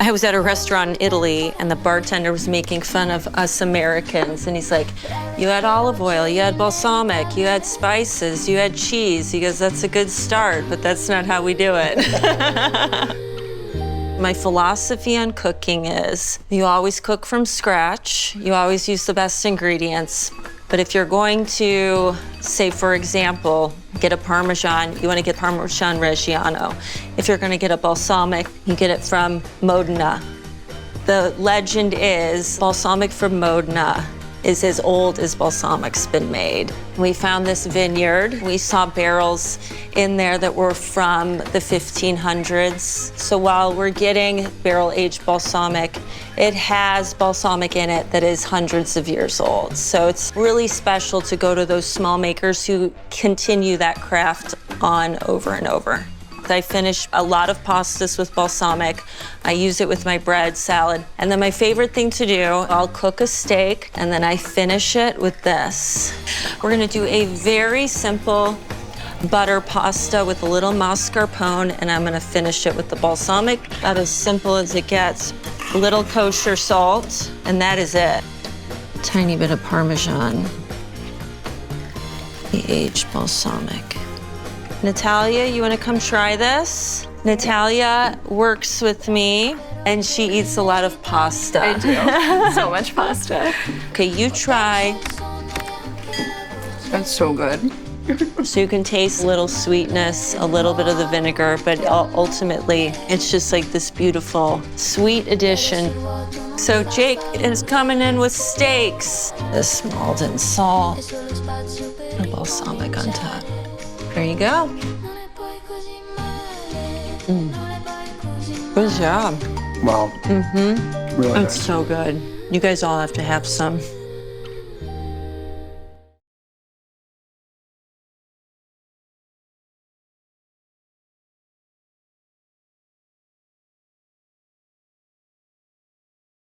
I was at a restaurant in Italy, and the bartender was making fun of us Americans, and he's like, you had olive oil, you had balsamic, you had spices, you had cheese. He goes, that's a good start, but that's not how we do it. My philosophy on cooking is you always cook from scratch, you always use the best ingredients, but if you're going to, say for example, get a Parmesan, you want to get Parmesan Reggiano. If you're going to get a balsamic, you get it from Modena. The legend is balsamic from Modena is as old as balsamic's been made. We found this vineyard. We saw barrels in there that were from the 1500s. So while we're getting barrel-aged balsamic, it has balsamic in it that is hundreds of years old. So it's really special to go to those small makers who continue that craft on over and over. I finish a lot of pastas with balsamic. I use it with my bread, salad. And then my favorite thing to do, I'll cook a steak and then I finish it with this. We're gonna do a very simple butter pasta with a little mascarpone, and I'm gonna finish it with the balsamic. About as simple as it gets. A little kosher salt, and that is it. A tiny bit of Parmesan. The aged balsamic. Natalia, you wanna come try this? Natalia works with me, and she eats a lot of pasta. I do, so much pasta. Okay, you try. That's so good. So you can taste a little sweetness, a little bit of the vinegar, but ultimately, it's just like this beautiful, sweet addition. So Jake is coming in with steaks. This Malden salt, and balsamic on top. There you go. Good job. Wow. Mm-hmm. Really It's nice. so good. You guys all have to have some.